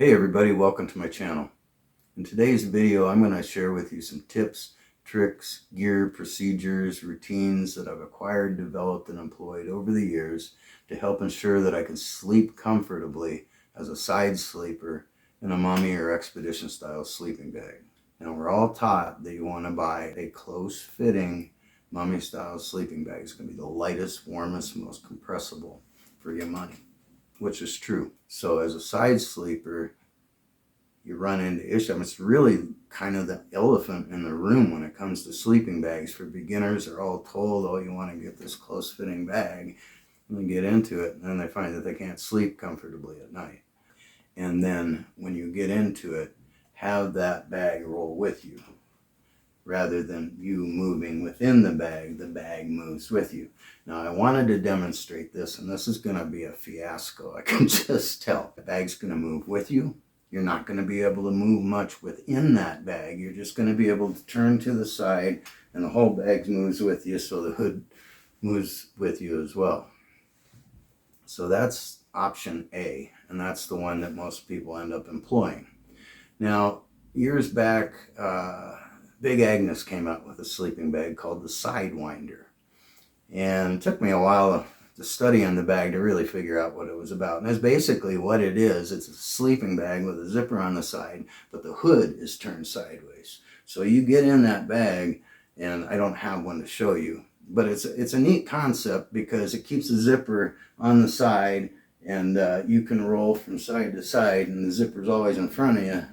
Hey everybody, welcome to my channel. In today's video, I'm going to share with you some tips, tricks, gear, procedures, routines that I've acquired, developed, and employed over the years to help ensure that I can sleep comfortably as a side sleeper in a mummy or expedition style sleeping bag. Now, we're all taught that you want to buy a close-fitting mummy style sleeping bag. It's going to be the lightest, warmest, most compressible for your money, which is true. So as a side sleeper, you run into issues. It's really kind of the elephant in the room when it comes to sleeping bags. For beginners, they're all told, oh, you want to get this close-fitting bag. And they get into it, and then they find that they can't sleep comfortably at night. And then when you get into it, have that bag roll with you. Rather than you moving within the bag moves with you. Now, I wanted to demonstrate this, and this is going to be a fiasco. I can just tell. The bag's going to move with you. You're not going to be able to move much within that bag. You're just going to be able to turn to the side, and the whole bag moves with you, so the hood moves with you as well. So that's option A, and that's the one that most people end up employing. Now, years back, Big Agnes came out with a sleeping bag called the Sidewinder. And it took me a while to study on the bag to really figure out what it was about. And that's basically what it is. It's a sleeping bag with a zipper on the side, but the hood is turned sideways. So you get in that bag, and I don't have one to show you, but it's a neat concept because it keeps the zipper on the side, and you can roll from side to side, and the zipper's always in front of you.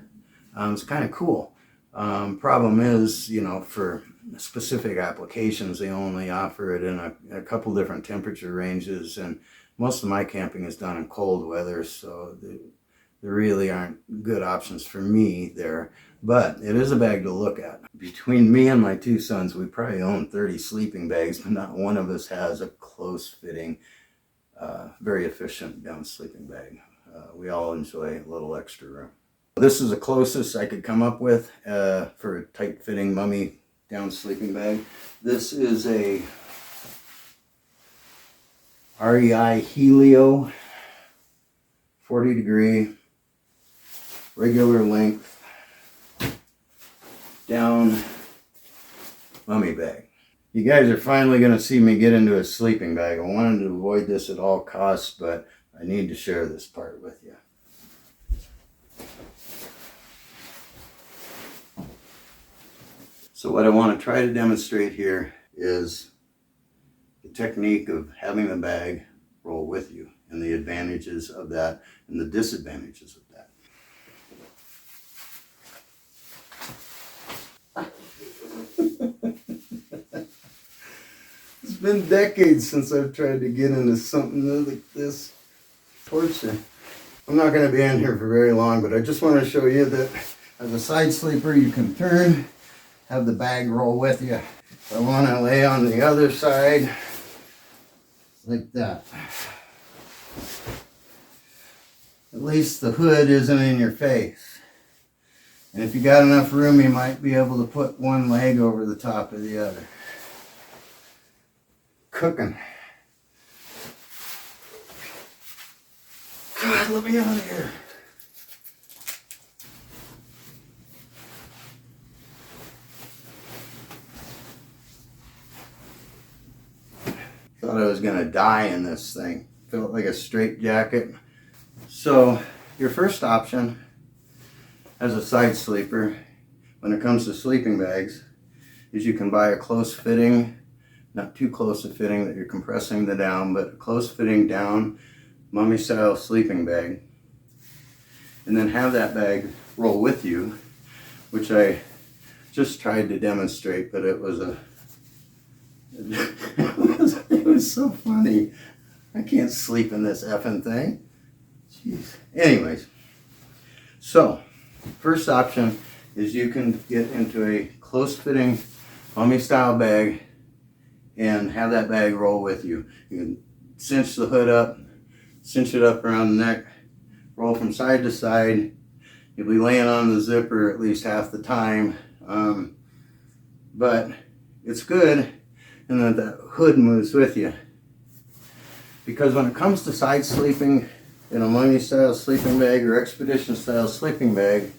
It's kind of cool. Problem is, for specific applications, they only offer it in a couple different temperature ranges, and most of my camping is done in cold weather, so there really aren't good options for me there. But it is a bag to look at. Between me and my two sons, we probably own 30 sleeping bags, but not one of us has a close-fitting, very efficient down sleeping bag. We all enjoy a little extra room. This is the closest I could come up with for a tight-fitting mummy down sleeping bag. This is a REI Helio 40-degree regular length down mummy bag. You guys are finally going to see me get into a sleeping bag. I wanted to avoid this at all costs, but I need to share this part with you. So what I want to try to demonstrate here is the technique of having the bag roll with you and the advantages of that and the disadvantages of that. It's been decades since I've tried to get into something like this. Torture. I'm not going to be in here for very long, but I just want to show you that as a side sleeper, you can turn, have the bag roll with you. If I want to lay on the other side, like that. At least the hood isn't in your face. And if you got enough room, you might be able to put one leg over the top of the other. Cooking. God, let me out of here. Thought I was gonna die in this thing. Felt like a straitjacket. So your first option as a side sleeper when it comes to sleeping bags is you can buy a close fitting, not too close a fitting that you're compressing the down, but a close fitting down mummy style sleeping bag, and then have that bag roll with you, which I just tried to demonstrate, but it was it was so funny. I can't sleep in this effing thing. Jeez. Anyways, so first option is you can get into a close-fitting mummy style bag and have that bag roll with you. You can cinch the hood up, cinch it up around the neck, roll from side to side. You'll be laying on the zipper at least half the time, but it's good and that the hood moves with you. Because when it comes to side sleeping, in a mummy style sleeping bag or expedition style sleeping bag,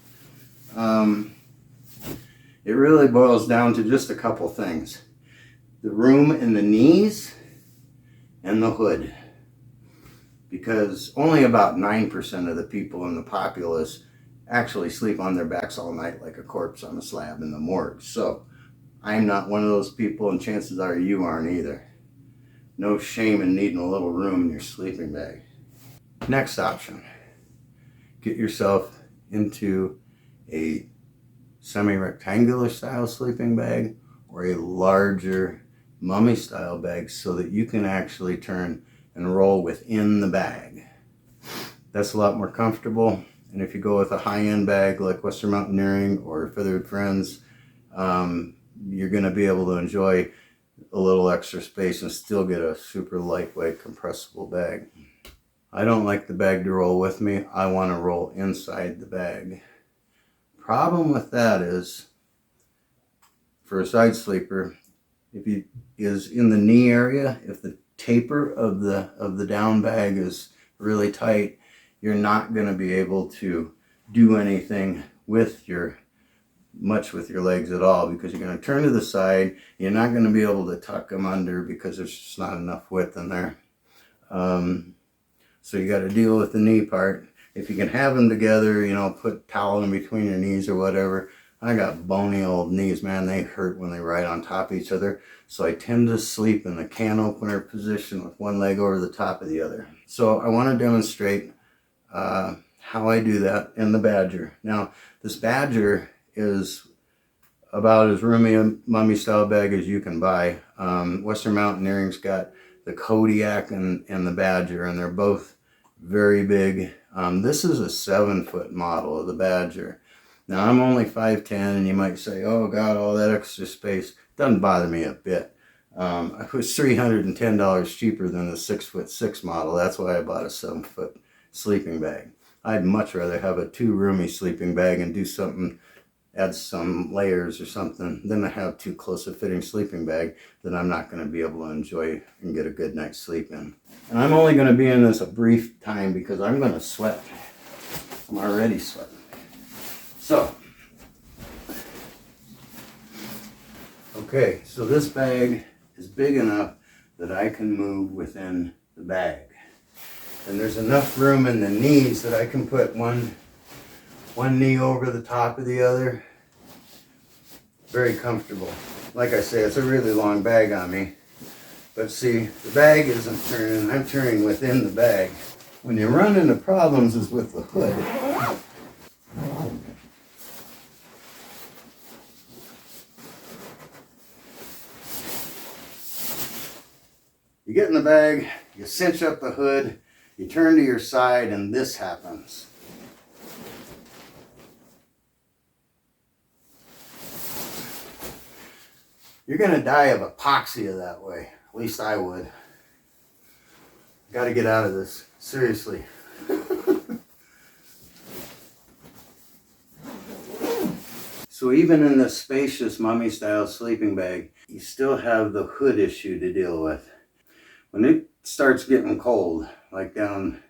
it really boils down to just a couple things. The room in the knees and the hood. Because only about 9% of the people in the populace actually sleep on their backs all night like a corpse on a slab in the morgue. So I'm not one of those people, and chances are you aren't either. No shame in needing a little room in your sleeping bag. Next option, get yourself into a semi-rectangular style sleeping bag or a larger mummy style bag so that you can actually turn and roll within the bag. That's a lot more comfortable, and if you go with a high-end bag like Western Mountaineering or Feathered Friends, you're going to be able to enjoy a little extra space and still get a super lightweight compressible bag. I don't like the bag to roll with me. I want to roll inside the bag. Problem with that is, for a side sleeper, if he is in the knee area, if the taper of the down bag is really tight, you're not going to be able to do anything with your legs at all, because you're going to turn to the side. You're not going to be able to tuck them under because there's just not enough width in there. So you got to deal with the knee part. If you can have them together, you know, put towel in between your knees or whatever. I got bony old knees, man. They hurt when they ride on top of each other. So I tend to sleep in the can opener position with one leg over the top of the other. So I want to demonstrate how I do that in the Badger. Now, this Badger is about as roomy a mummy style bag as you can buy. Western Mountaineering's got the Kodiak and the Badger, and they're both very big. This is a 7-foot model of the Badger. Now, I'm only 5'10", and you might say, oh God, all that extra space. Doesn't bother me a bit. It was $310 cheaper than the 6'6" model. That's why I bought a 7-foot sleeping bag. I'd much rather have a 2-roomy sleeping bag and do something, add some layers or something, than to have too close a fitting sleeping bag that I'm not going to be able to enjoy and get a good night's sleep in. And I'm only going to be in this a brief time because I'm going to sweat. I'm already sweating. So, okay, so this bag is big enough that I can move within the bag. And there's enough room in the knees that I can put one knee over the top of the other. Very comfortable. Like I say, it's a really long bag on me. But see, the bag isn't turning, I'm turning within the bag. When you run into problems is with the hood. You get in the bag, you cinch up the hood, you turn to your side, and this happens. You're going to die of apoxia that way. At least I would. Got to get out of this. Seriously. So even in the Spacious mummy style sleeping bag, you still have the hood issue to deal with. When it starts getting cold, like down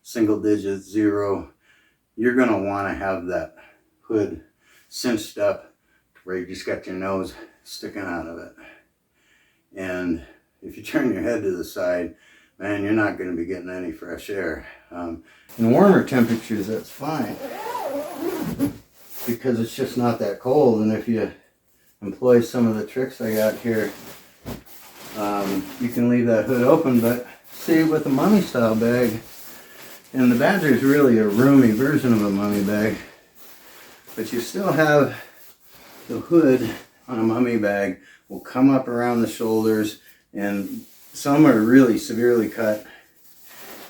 single digits, 0, you're going to want to have that hood cinched up to where you just got your nose sticking out of it. And if you turn your head to the side, man, you're not going to be getting any fresh air. In warmer temperatures, that's fine, because it's just not that cold. And if you employ some of the tricks I got here, you can leave that hood open. But see, with the mummy style bag, and the Badger is really a roomy version of a mummy bag, but you still have the hood on a mummy bag will come up around the shoulders, and some are really severely cut,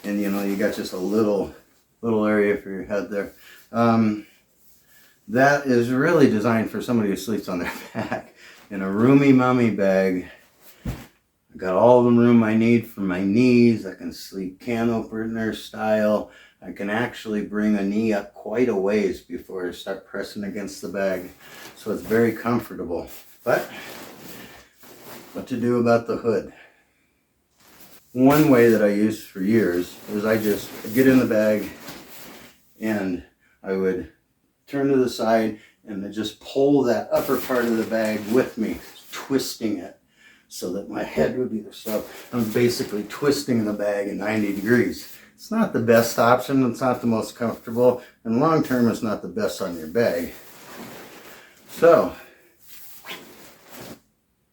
and you know, you got just a little area for your head there. That is really designed for somebody who sleeps on their back. In a roomy mummy bag, I got all the room I need for my knees. I can sleep can opener style. I can actually bring a knee up quite a ways before I start pressing against the bag. So it's very comfortable. But what to do about the hood? One way that I used for years is I just get in the bag and I would turn to the side and then just pull that upper part of the bag with me, twisting it so that my head would be there. So I'm basically twisting the bag at 90 degrees. It's not the best option, it's not the most comfortable, and long term it's not the best on your bag. So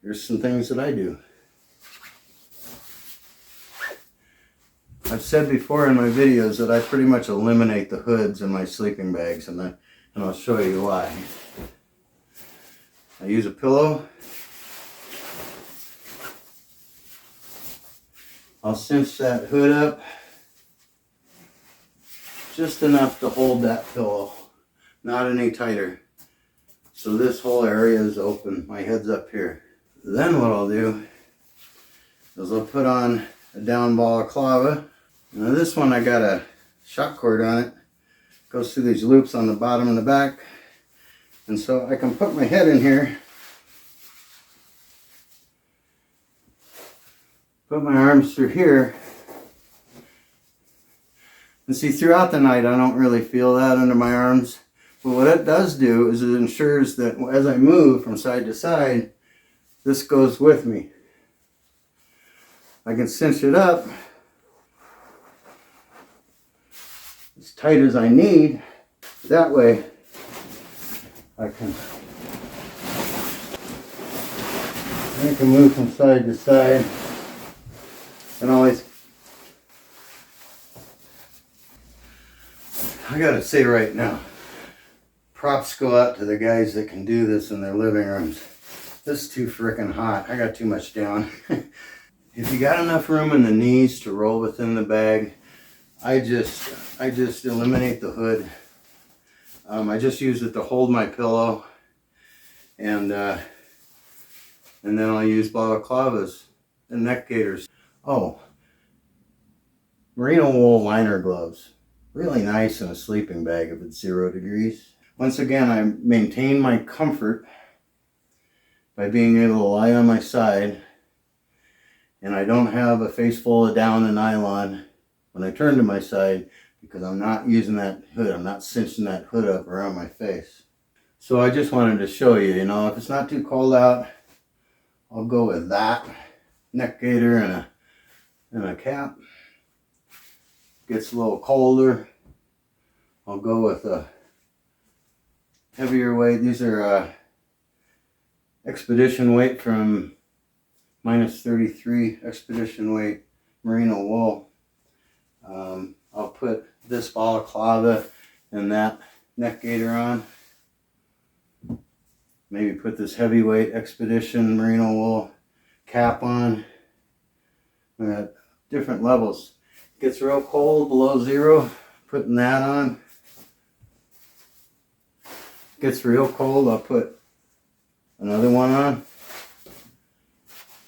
here's some things that I do. I've said before in my videos that I pretty much eliminate the hoods in my sleeping bags, and I'll show you why. I use a pillow. I'll cinch that hood up just enough to hold that pillow, not any tighter. So this whole area is open, my head's up here. Then what I'll do is I'll put on a down balaclava. Now this one I got a shock cord on it. Goes through these loops on the bottom and the back. And so I can put my head in here, put my arms through here, and see, throughout the night I don't really feel that under my arms. But what it does do is it ensures that as I move from side to side, this goes with me. I can cinch it up as tight as I need. That way I can move from side to side and always. I gotta say right now, props go out to the guys that can do this in their living rooms. This is too freaking hot. I got too much down. If you got enough room in the knees to roll within the bag, I just eliminate the hood. I just use it to hold my pillow, and then I'll use balaclavas and neck gaiters. Oh, merino wool liner gloves. Really nice in a sleeping bag if it's 0 degrees. Once again, I maintain my comfort by being able to lie on my side, and I don't have a face full of down and nylon when I turn to my side because I'm not using that hood. I'm not cinching that hood up around my face. So I just wanted to show you, if it's not too cold out, I'll go with that neck gaiter and a cap. Gets a little colder, I'll go with a heavier weight. These are expedition weight from -33 expedition weight merino wool. I'll put this balaclava and that neck gaiter on. Maybe put this heavyweight expedition merino wool cap on. We got different levels. Gets real cold below 0, putting that on. Gets real cold, I'll put another one on.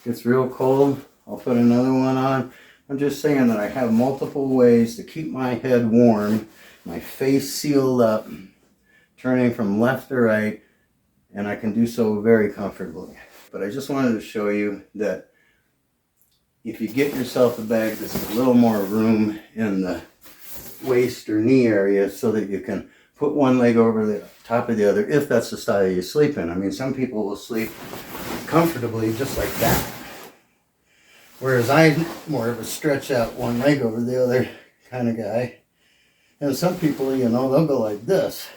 Gets real cold, I'll put another one on. I'm just saying that I have multiple ways to keep my head warm, my face sealed up, turning from left to right, and I can do so very comfortably. But I just wanted to show you that if you get yourself a bag that's a little more room in the waist or knee area so that you can put one leg over the top of the other, if that's the style you sleep in. I mean, some people will sleep comfortably just like that. Whereas I'm more of a stretch out one leg over the other kind of guy. And some people, they'll go like this.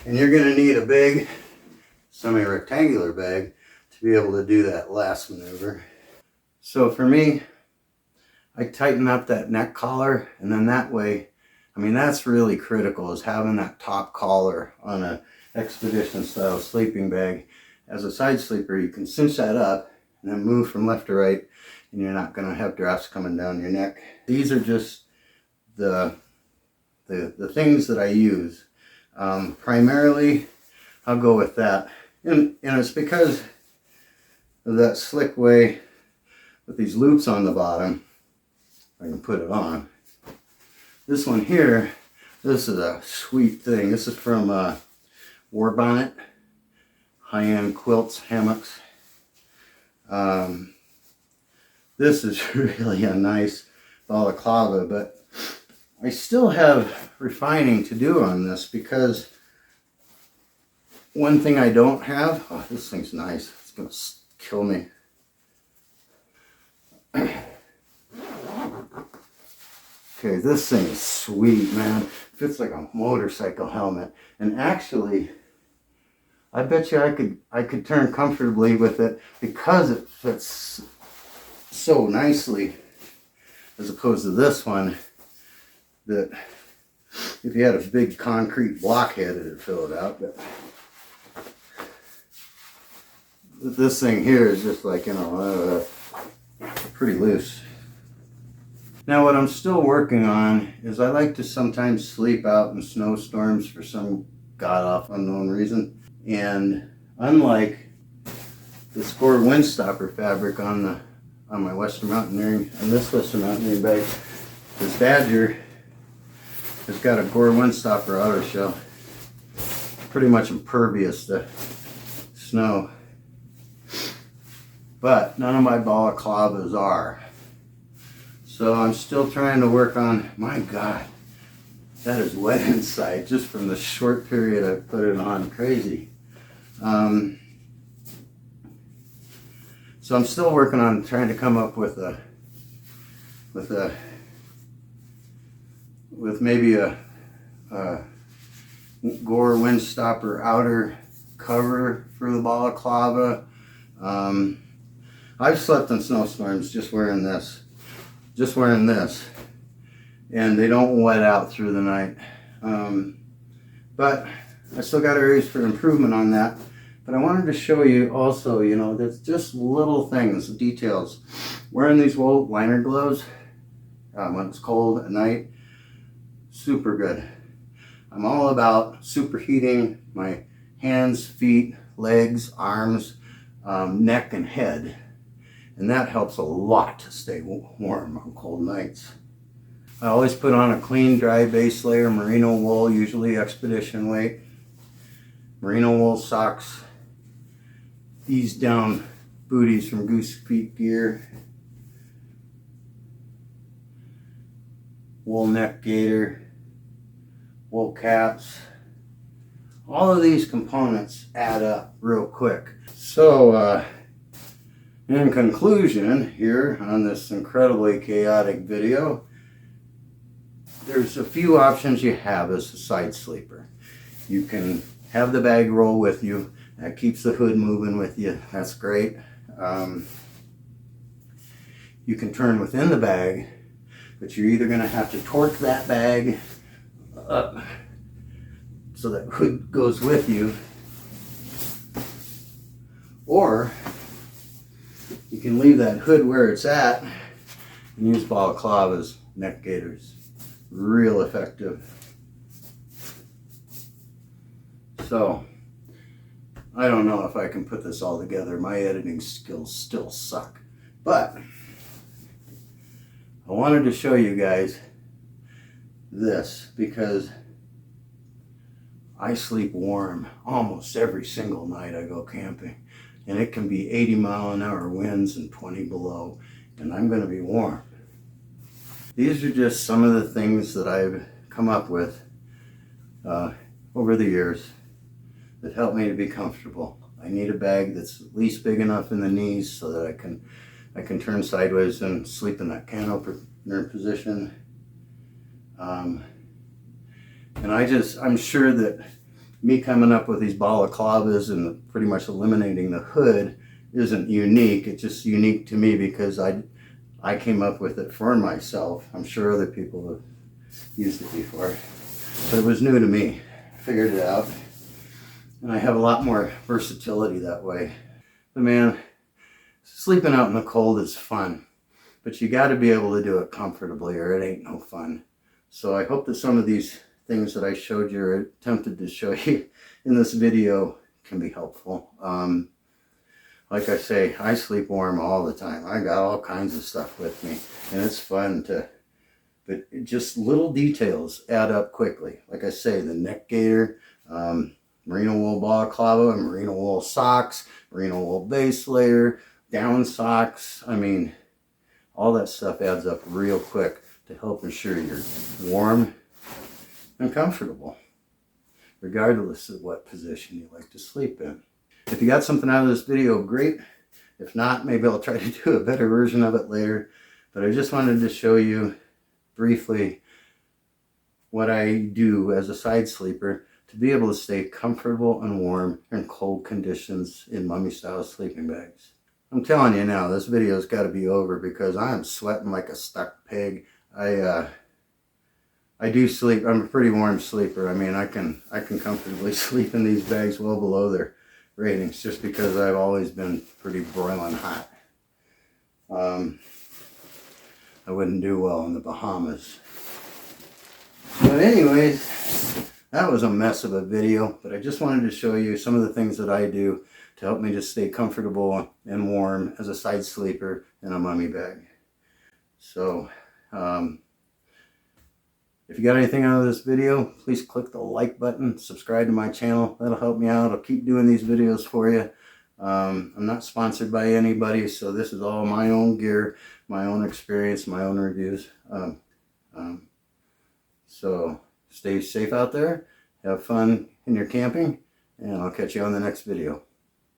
And you're going to need a big, semi-rectangular bag to be able to do that last maneuver. So for me, I tighten up that neck collar, and then that way, that's really critical, is having that top collar on an expedition style sleeping bag. As a side sleeper, you can cinch that up and then move from left to right, and you're not going to have drafts coming down your neck. These are just the things that I use. Primarily, I'll go with that. And it's because of that slick way with these loops on the bottom. I can put it on. This one here, this is a sweet thing. This is from War Bonnet, high-end quilts, hammocks. This is really a nice balaclava, but I still have refining to do on this, because one thing I don't have, oh, this thing's nice. It's gonna kill me. Okay, this thing is sweet, man. Fits like a motorcycle helmet. And actually, I bet you I could turn comfortably with it, because it fits so nicely, as opposed to this one that if you had a big concrete blockhead, it'd fill it out. But this thing here is just like, you know, pretty loose. Now what I'm still working on is I like to sometimes sleep out in snowstorms for some god-awful unknown reason. And unlike the score windstopper fabric on my Western Mountaineering, on this Western Mountaineering bag, this Badger has got a Gore windstopper outer shell, pretty much impervious to snow. But none of my balaclavas are. So I'm still trying to work on, my God, that is wet inside just from the short period I put it on. Crazy. So I'm still working on trying to come up with maybe a Gore windstopper outer cover for the balaclava. I've slept in snowstorms just wearing this. And they don't wet out through the night. But I still got areas for improvement on that. But I wanted to show you also, you know, there's just little things, details. Wearing these wool liner gloves when it's cold at night, super good. I'm all about superheating my hands, feet, legs, arms, neck, and head. And that helps a lot to stay warm on cold nights. I always put on a clean, dry base layer, merino wool, usually expedition weight. Merino wool socks. These down booties from Goose Feet Gear. Wool neck gaiter. Wool caps. All of these components add up real quick. So, in conclusion, here on this incredibly chaotic video, there's a few options you have as a side sleeper. You can have the bag roll with you. That keeps the hood moving with you. That's great. You can turn within the bag, but you're either going to have to torque that bag up so that hood goes with you, or you can leave that hood where it's at and use balaclavas, neck gaiters. Real effective. So, I don't know if I can put this all together. My editing skills still suck. But, I wanted to show you guys this because I sleep warm almost every single night I go camping. And it can be 80-mile-an-hour winds and 20 below, and I'm going to be warm. These are just some of the things that I've come up with over the years that help me to be comfortable. I need a bag that's at least big enough in the knees so that I can turn sideways and sleep in that canopy position. And I'm sure that me coming up with these balaclavas and pretty much eliminating the hood isn't unique. It's just unique to me because I came up with it for myself. I'm sure other people have used it before, but it was new to me. I figured it out, and I have a lot more versatility that way. But man, sleeping out in the cold is fun, but you got to be able to do it comfortably or it ain't no fun. So I hope that some of these things that I showed you or attempted to show you in this video can be helpful. Like I say, I sleep warm all the time. I got all kinds of stuff with me, and it's fun but just little details add up quickly. Like I say, the neck gaiter, merino wool balaclava, merino wool socks, merino wool base layer, down socks. I mean, All that stuff adds up real quick to help ensure you're warm and comfortable, regardless of what position you like to sleep in. If you got something out of this video, great. If not, maybe I'll try to do a better version of it later. But I just wanted to show you briefly what I do as a side sleeper to be able to stay comfortable and warm in cold conditions in mummy style sleeping bags. I'm telling you now, this video's got to be over because I am sweating like a stuck pig. I do sleep. I'm a pretty warm sleeper. I mean, I can comfortably sleep in these bags well below their ratings just because I've always been pretty broiling hot. I wouldn't do well in the Bahamas. But anyways, that was a mess of a video, but I just wanted to show you some of the things that I do to help me to stay comfortable and warm as a side sleeper in a mummy bag. So, if you got anything out of this video, please click the like button, subscribe to my channel. That'll help me out. I'll keep doing these videos for you. I'm not sponsored by anybody, so this is all my own gear, my own experience, my own reviews. So stay safe out there, have fun in your camping, and I'll catch you on the next video.